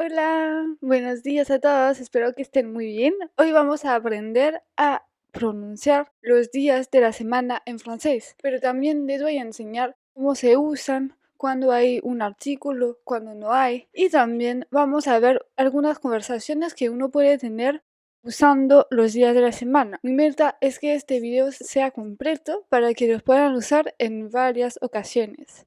Hola, buenos días a todos, espero que estén muy bien. Hoy vamos a aprender a pronunciar los días de la semana en francés, pero también les voy a enseñar cómo se usan, cuando hay un artículo, cuando no hay, y también vamos a ver algunas conversaciones que uno puede tener usando los días de la semana. Mi meta es que este video sea completo para que los puedan usar en varias ocasiones.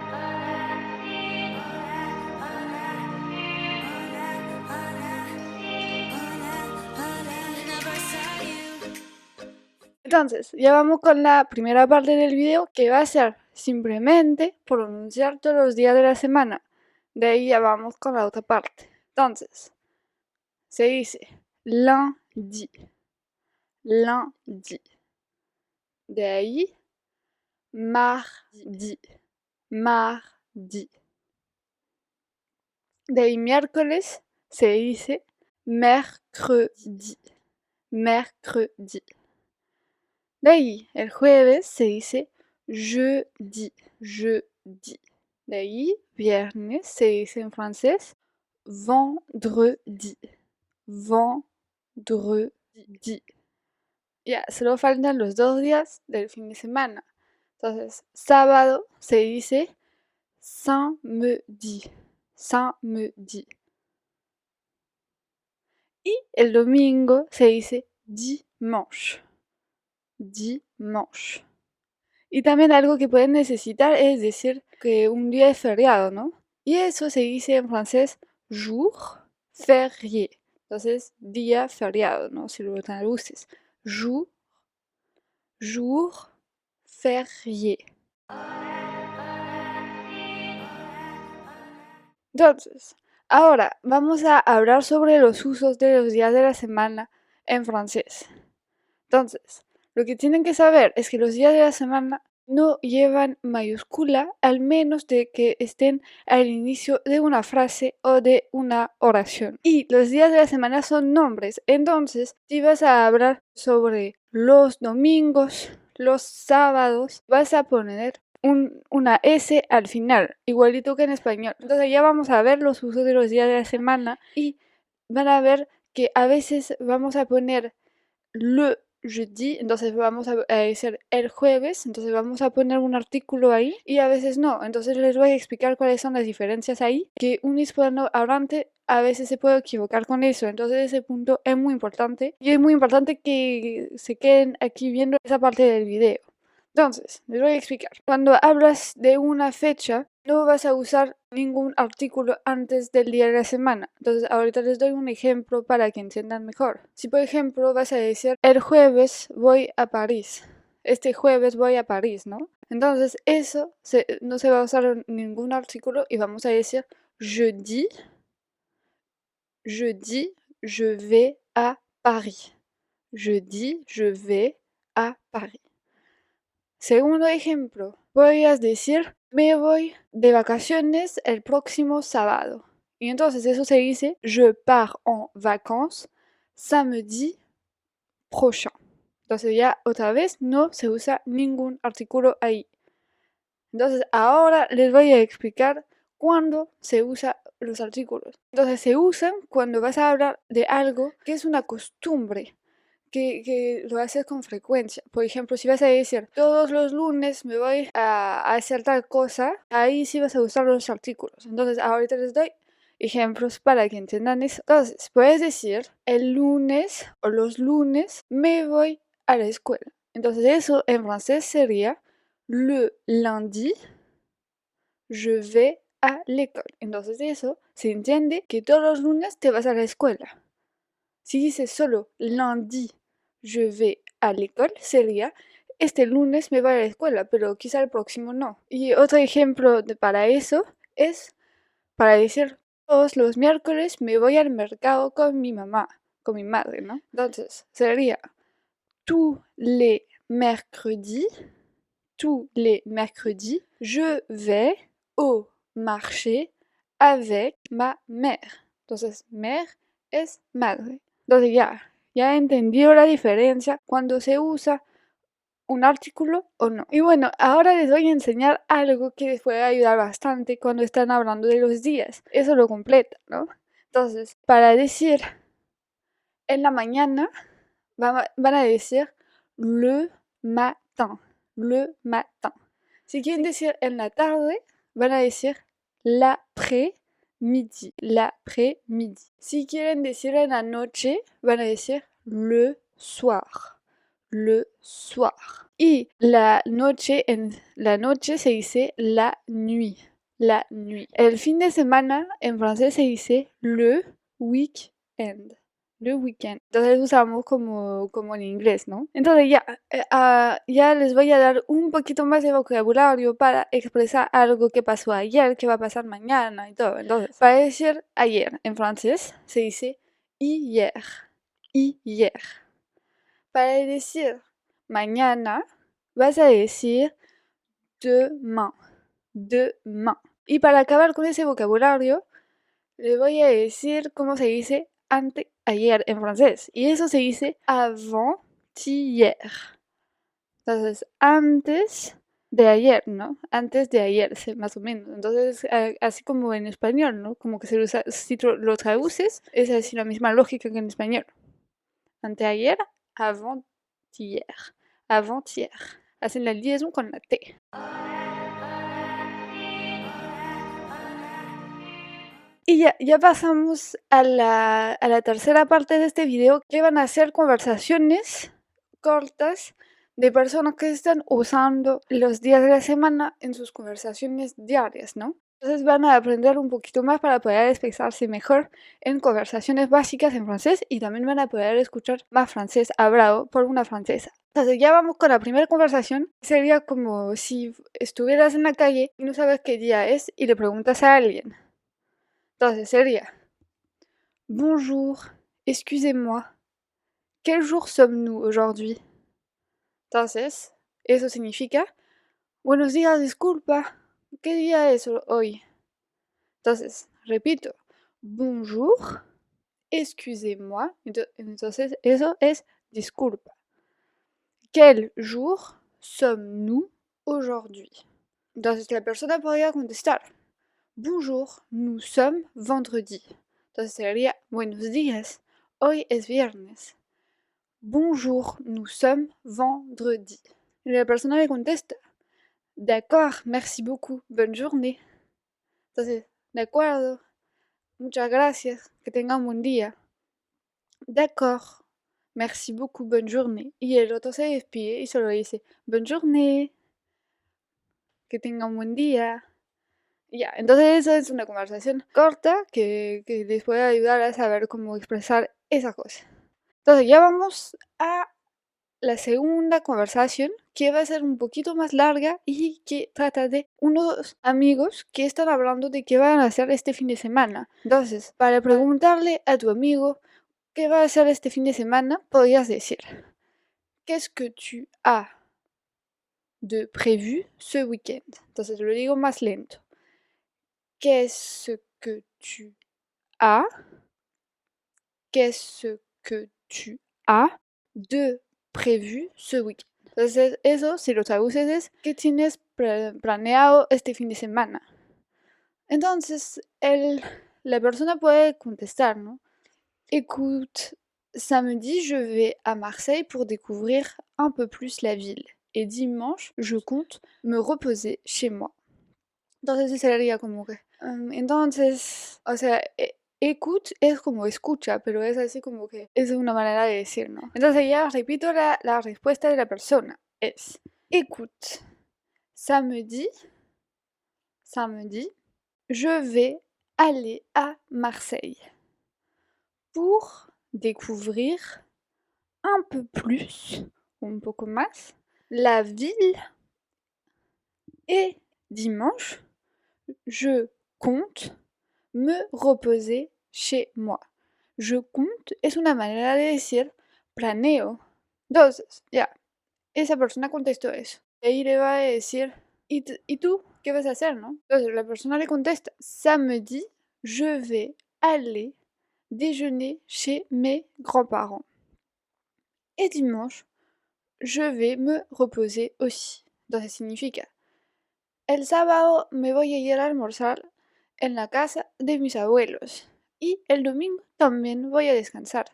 Entonces, ya vamos con la primera parte del video, que va a ser simplemente pronunciar todos los días de la semana. De ahí ya vamos con la otra parte. Entonces, se dice lundi, lundi. De ahí, mardi, mardi. De ahí miércoles se dice mercredi, mercredi. De ahí, el jueves se dice jeudi, jeudi. De ahí, viernes se dice en francés vendredi, vendredi. Ya, solo faltan los 2 días del fin de semana. Entonces, sábado se dice samedi, samedi. Y el domingo se dice dimanche, dimanche. Y también algo que pueden necesitar es decir que un día es feriado, ¿no? Y eso se dice en francés jour férié. Entonces, día feriado, ¿no? Si lo traduces. Jour, jour férié. Entonces, ahora vamos a hablar sobre los usos de los días de la semana en francés. Entonces, lo que tienen que saber es que los días de la semana no llevan mayúscula, al menos de que estén al inicio de una frase o de una oración. Y los días de la semana son nombres. Entonces, si vas a hablar sobre los domingos, los sábados, vas a poner una S al final, igualito que en español. Entonces ya vamos a ver los usos de los días de la semana y van a ver que a veces vamos a poner le jeudi, entonces vamos a decir el jueves, entonces vamos a poner un artículo ahí y a veces no, entonces les voy a explicar cuáles son las diferencias ahí, que un hispanohablante a veces se puede equivocar con eso, entonces ese punto es muy importante y es muy importante que se queden aquí viendo esa parte del video. Entonces, les voy a explicar. Cuando hablas de una fecha, no vas a usar ningún artículo antes del día de la semana. Entonces, ahorita les doy un ejemplo para que entiendan mejor. Si, por ejemplo, vas a decir, el jueves voy a París. Este jueves voy a París, ¿no? Entonces, eso no se va a usar ningún artículo y vamos a decir, jeudi, je vais à Paris. Jeudi, je vais à Paris. Segundo ejemplo, podrías decir, me voy de vacaciones el próximo sábado. Y entonces eso se dice, je pars en vacances samedi prochain. Entonces ya otra vez no se usa ningún artículo ahí. Entonces ahora les voy a explicar cuándo se usan los artículos. Entonces se usan cuando vas a hablar de algo que es una costumbre. Que lo haces con frecuencia. Por ejemplo, si vas a decir todos los lunes me voy a hacer tal cosa, ahí sí vas a usar los artículos. Entonces, ahorita les doy ejemplos para que entiendan eso. Entonces, puedes decir el lunes o los lunes me voy a la escuela. Entonces, eso en francés sería le lundi je vais à l'école. Entonces, eso se entiende que todos los lunes te vas a la escuela. Si dices solo lundi je vais à l'école, sería este lunes me voy a la escuela, pero quizá el próximo no. Y otro ejemplo para eso es para decir todos los miércoles me voy al mercado con mi mamá, con mi madre, ¿no? Entonces sería tous les mercredis, je vais au marché avec ma mère. Entonces, mère es madre. Entonces ya he entendido la diferencia cuando se usa un artículo o no. Y bueno, ahora les voy a enseñar algo que les puede ayudar bastante cuando están hablando de los días. Eso lo completa, ¿no? Entonces, para decir en la mañana, van a decir le matin, le matin. Si quieren decir en la tarde, van a decir l'après-midi, l'après-midi. Si quieren decir en la noche, van a decir le soir, le soir. Y la noche se dice la nuit, la nuit. El fin de semana en francés se dice le week-end. Le weekend. Entonces usamos como en inglés, ¿no? Entonces ya les voy a dar un poquito más de vocabulario para expresar algo que pasó ayer, que va a pasar mañana y todo. Entonces, para decir ayer en francés se dice hier, hier. Para decir mañana vas a decir demain, demain. Y para acabar con ese vocabulario, les voy a decir cómo se dice ayer en francés. Y eso se dice avant-hier. Entonces, antes de ayer, ¿no? Antes de ayer, más o menos. Entonces, así como en español, ¿no? Como que se usa, si lo traduces, es así la misma lógica que en español. Anteayer, avant-hier. Avant-hier. Hacen la liaison con la T. Y ya pasamos a la tercera parte de este video, que van a ser conversaciones cortas de personas que están usando los días de la semana en sus conversaciones diarias, ¿no? Entonces van a aprender un poquito más para poder expresarse mejor en conversaciones básicas en francés y también van a poder escuchar más francés hablado por una francesa. Entonces ya vamos con la primera conversación. Sería como si estuvieras en la calle y no sabes qué día es y le preguntas a alguien. Entonces sería bonjour, excusez-moi, quel jour sommes-nous aujourd'hui? Entonces, eso significa buenos días, disculpa, ¿qué día es hoy? Entonces, repito, bonjour, excusez-moi, entonces eso es disculpa. Quel jour sommes-nous aujourd'hui? Entonces la persona podría contestar bonjour, nous sommes vendredi. Entonces sería buenos días, hoy es viernes. Bonjour, nous sommes vendredi. Y la persona le contesta d'accord, merci beaucoup, bonne journée. Entonces, de acuerdo, muchas gracias, que tengan buen día. D'accord, merci beaucoup, bonne journée. Y el otro se despide y solo dice bonne journée, que tengan buen día. Ya, entonces eso es una conversación corta que les puede ayudar a saber cómo expresar esa cosa. Entonces ya vamos a la segunda conversación, que va a ser un poquito más larga y que trata de unos amigos que están hablando de qué van a hacer este fin de semana. Entonces, para preguntarle a tu amigo qué va a hacer este fin de semana, podrías decir qu'est-ce que tu as de prévu ce week-end? Entonces lo digo más lento. Qu'est-ce que tu as? Qu'est-ce que tu as de prévu ce week-end? Entonces, eso, si lo traduces, es ¿qué tienes planeado este fin de semana? Entonces, la persona puede contestar, ¿no? Écoute, samedi, je vais à Marseille pour découvrir un peu plus la ville. Et dimanche, je compte me reposer chez moi. Entonces, sería como que... entonces, o sea... écoute es como escucha, pero es así como que es una manera de decir, ¿no? Entonces ya repito la respuesta de la persona. Es écoute, samedi, je vais aller à Marseille pour découvrir un peu plus, un poco más, la ville. Et dimanche, je compte me reposer chez moi. Je compte es una manera de decir planeo. Entonces, ya, esa persona contestó eso. Y ahí le va a decir, ¿y tú qué vas a hacer, no? Entonces la persona le contesta, samedi, je vais aller déjeuner chez mes grands-parents. Et dimanche, je vais me reposer aussi. Entonces significa, el sábado me voy a ir a almorzar en la casa de mis abuelos. Y el domingo también voy a descansar.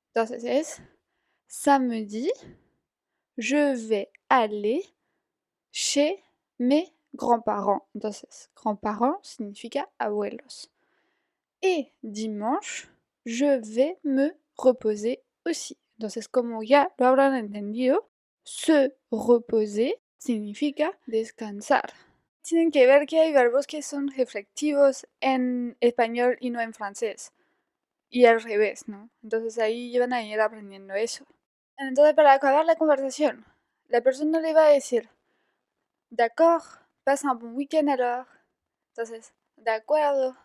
Entonces es samedi, je vais aller chez mes grands-parents. Entonces, grands-parents significa abuelos. Et dimanche, je vais me reposer aussi. Entonces, como ya lo habrán entendido, se reposer significa descansar. Tienen que ver que hay verbos que son reflexivos en español y no en francés. Y al revés, ¿no? Entonces ahí van a ir aprendiendo eso. Entonces, para acabar la conversación, la persona le va a decir, d'accord, passe un bon week-end alors. Entonces, de acuerdo,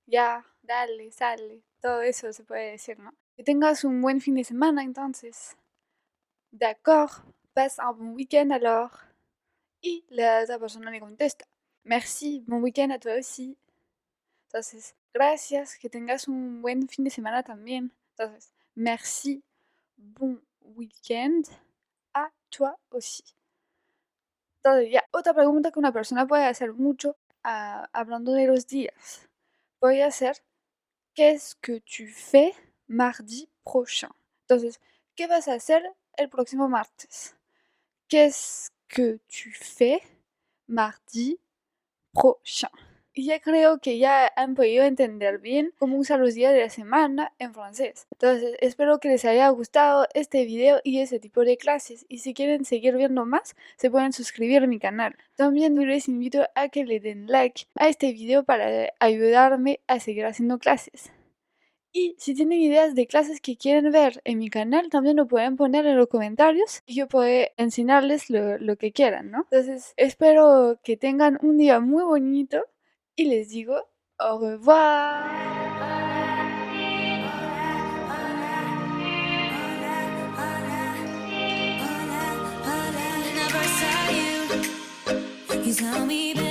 ya, dale, sale, todo eso se puede decir, ¿no? Que tengas un buen fin de semana entonces. D'accord, passe un bon week-end alors. Y la otra persona le contesta, merci, bon week-end a toi aussi. Entonces, gracias, que tengas un buen fin de semana también. Entonces, merci, bon week-end a toi aussi. Entonces, ya, otra pregunta que una persona puede hacer mucho hablando de los días. Voy a hacer, qu'est-ce que tu fais mardi prochain? Entonces, ¿qué vas a hacer el próximo martes? Qu'est-ce que tu fais mardi prochain? Y ya creo que ya han podido entender bien cómo usar los días de la semana en francés. Entonces, espero que les haya gustado este video y ese tipo de clases. Y si quieren seguir viendo más, se pueden suscribir a mi canal. También les invito a que le den like a este video para ayudarme a seguir haciendo clases. Y si tienen ideas de clases que quieren ver en mi canal, también lo pueden poner en los comentarios y yo puedo enseñarles lo que quieran, ¿no? Entonces, espero que tengan un día muy bonito y les digo au revoir. You tell me,